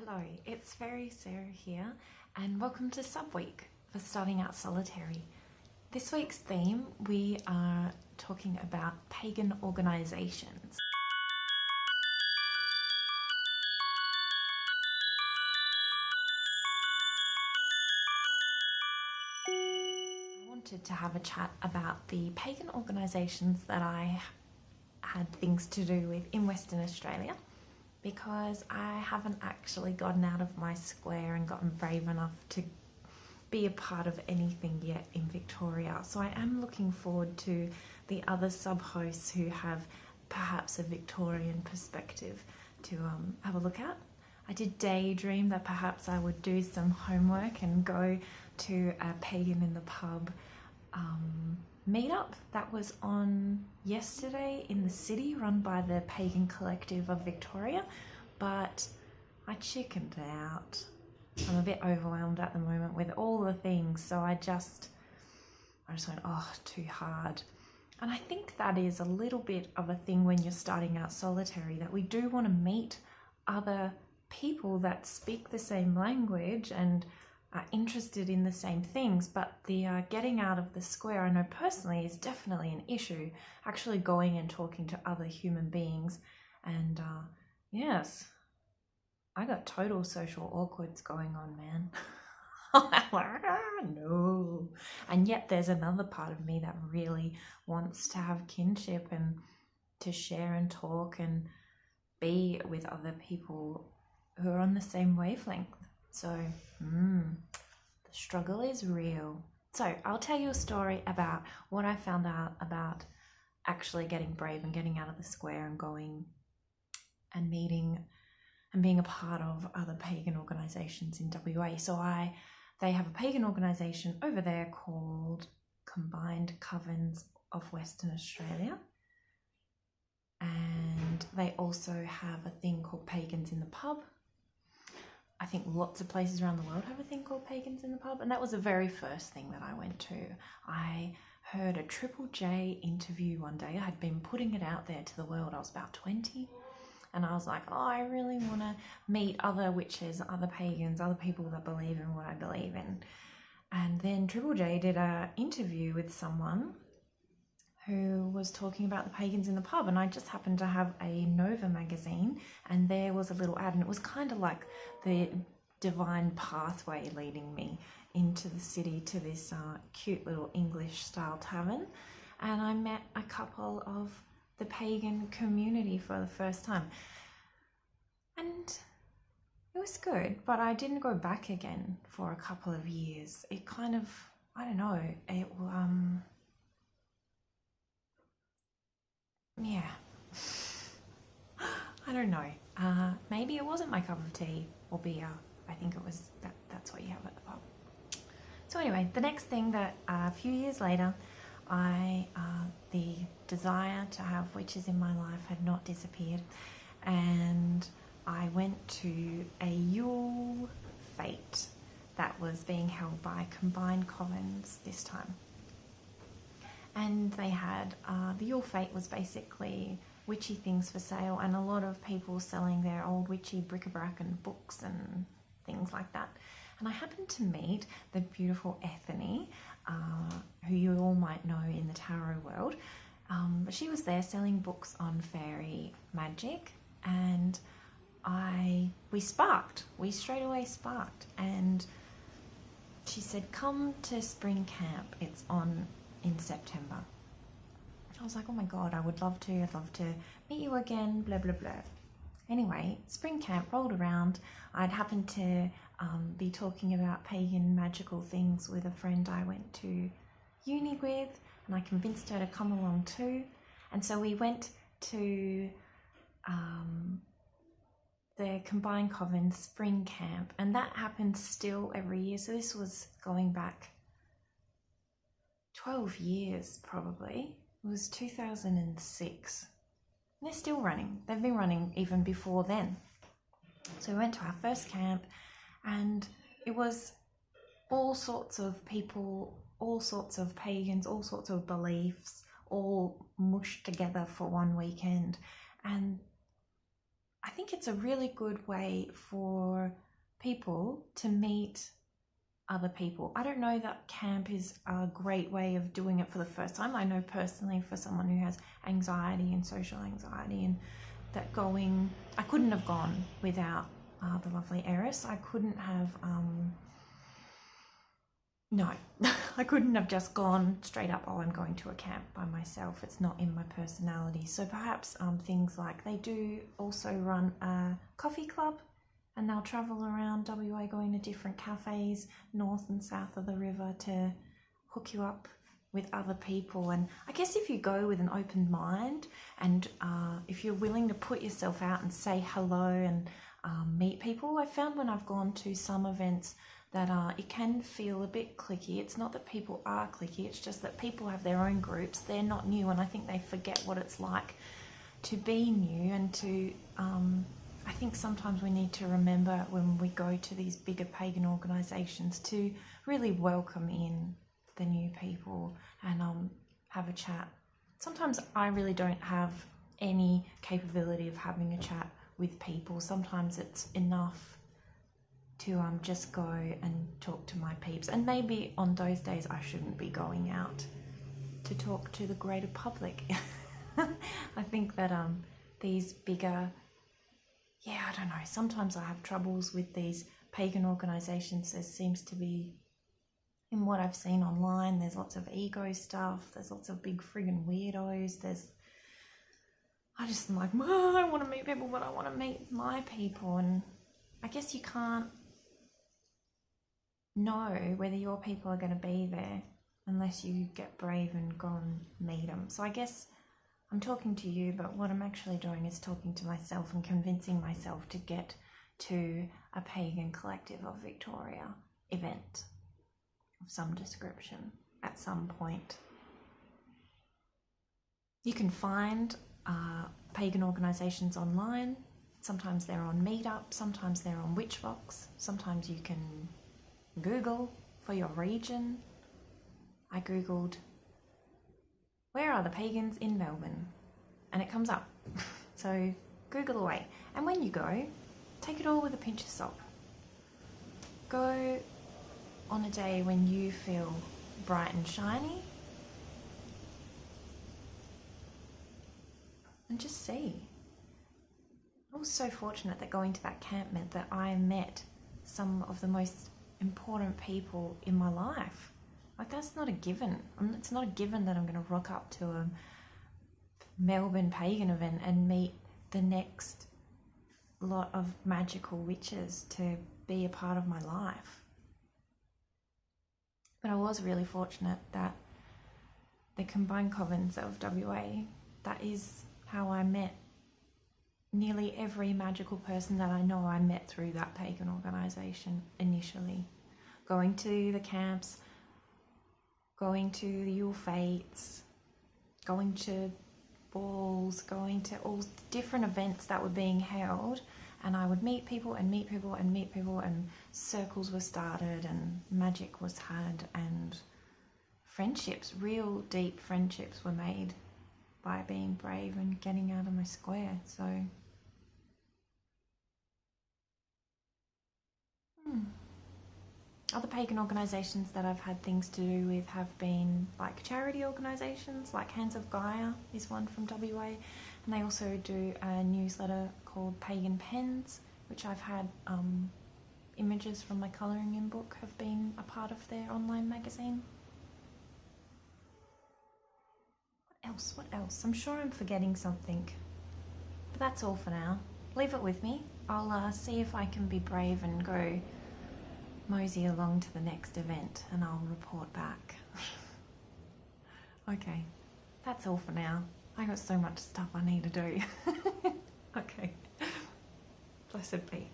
Hello, it's Faerie Sarah here, and welcome to Subweek for Starting Out Solitary. This week's theme, we are talking about pagan organisations. I wanted to have a chat about the pagan organisations that I had things to do with in Western Australia, because I haven't actually gotten out of my square and gotten brave enough to be a part of anything yet in Victoria. So I am looking forward to the other sub-hosts who have perhaps a Victorian perspective to have a look at. I did daydream that perhaps I would do some homework and go to a Pagan in the Pub meetup that was on yesterday in the city, run by the Pagan Collective of Victoria, but I chickened out. I'm a bit overwhelmed at the moment with all the things, so I just went, oh, too hard. And I think that is a little bit of a thing when you're starting out solitary, that we do want to meet other people that speak the same language and are interested in the same things, but the getting out of the square, I know personally, is definitely an issue. Actually going and talking to other human beings, and yes, I got total social awkwards going on, man. No. And yet there's another part of me that really wants to have kinship and to share and talk and be with other people who are on the same wavelength. So, the struggle is real. So I'll tell you a story about what I found out about actually getting brave and getting out of the square and going and meeting and being a part of other pagan organisations in WA. So they have a pagan organisation over there called Combined Covens of Western Australia. And they also have a thing called Pagans in the Pub. I think lots of places around the world have a thing called Pagans in the Pub, and that was the very first thing that I went to. I heard a Triple J interview one day. I had been putting it out there to the world. I was about 20, and I was like, oh, I really want to meet other witches, other pagans, other people that believe in what I believe in. And then Triple J did an interview with someone who was talking about the Pagans in the Pub, and I just happened to have a Nova magazine, and there was a little ad, and it was kind of like the divine pathway leading me into the city to this cute little English style tavern, and I met a couple of the pagan community for the first time, and it was good, but I didn't go back again for a couple of years. It kind of, I don't know, it yeah, I don't know. Maybe it wasn't my cup of tea or beer. I think it was that's what you have at the pub. So anyway, the next thing that a few years later, the desire to have witches in my life had not disappeared, and I went to a Yule fete that was being held by Combined Covens this time. And they had, the Yule Fete was basically witchy things for sale, and a lot of people selling their old witchy bric-a-brac and books and things like that. And I happened to meet the beautiful Ethany, who you all might know in the tarot world. But she was there selling books on fairy magic, and we straight away sparked. And she said, come to spring camp, it's on in September. I was like, oh my god, I'd love to meet you again, blah blah blah. Anyway, spring camp rolled around. I'd happened to be talking about pagan magical things with a friend I went to uni with, and I convinced her to come along too. And so we went to the Combined Coven spring camp, and that happens still every year. So this was going back 12 years probably. It was 2006. They're still running. They've been running even before then. So we went to our first camp, and it was all sorts of people, all sorts of pagans, all sorts of beliefs, all mushed together for one weekend. And I think it's a really good way for people to meet other people. I don't know that camp is a great way of doing it for the first time. I know personally for someone who has anxiety and social anxiety, and that I couldn't have gone without the lovely Eris. I couldn't have, no, I couldn't have just gone straight up, oh, I'm going to a camp by myself. It's not in my personality. So perhaps things like they do also run a coffee club, and they'll travel around WA going to different cafes north and south of the river to hook you up with other people. And I guess if you go with an open mind, and if you're willing to put yourself out and say hello and meet people, I found when I've gone to some events that it can feel a bit cliquey. It's not that people are cliquey, it's just that people have their own groups. They're not new, and I think they forget what it's like to be new. And to I think sometimes we need to remember when we go to these bigger pagan organisations to really welcome in the new people and have a chat. Sometimes I really don't have any capability of having a chat with people. Sometimes it's enough to just go and talk to my peeps. And maybe on those days I shouldn't be going out to talk to the greater public. I think that these bigger, I don't know, sometimes I have troubles with these pagan organisations. There seems to be, in what I've seen online, there's lots of ego stuff, there's lots of big friggin' weirdos, I just am like, I want to meet people, but I want to meet my people. And I guess you can't know whether your people are going to be there unless you get brave and go and meet them. So I guess I'm talking to you, but what I'm actually doing is talking to myself and convincing myself to get to a Pagan Collective of Victoria event of some description at some point. You can find pagan organisations online. Sometimes they're on Meetup, sometimes they're on Witchbox, sometimes you can Google for your region. I googled, where are the pagans in Melbourne? And it comes up. So Google away. And when you go, take it all with a pinch of salt. Go on a day when you feel bright and shiny, and just see. I was so fortunate that going to that camp meant that I met some of the most important people in my life. Like, that's not a given. It's not a given that I'm going to rock up to a Melbourne pagan event and meet the next lot of magical witches to be a part of my life. But I was really fortunate that the combined covens of WA, that is how I met nearly every magical person that I know. I met through that pagan organisation initially. Going to the camps, going to the Yule Fates, going to balls, going to all different events that were being held, and I would meet people and meet people and meet people, and circles were started and magic was had, and friendships, real deep friendships were made by being brave and getting out of my square. So other pagan organisations that I've had things to do with have been like charity organisations, like Hands of Gaia is one from WA, and they also do a newsletter called Pagan Pens, which I've had images from my colouring in book have been a part of their online magazine. What else? I'm sure I'm forgetting something, but that's all for now. Leave it with me. I'll see if I can be brave and go mosey along to the next event, and I'll report back. Okay, that's all for now. I got so much stuff I need to do. Okay, blessed be.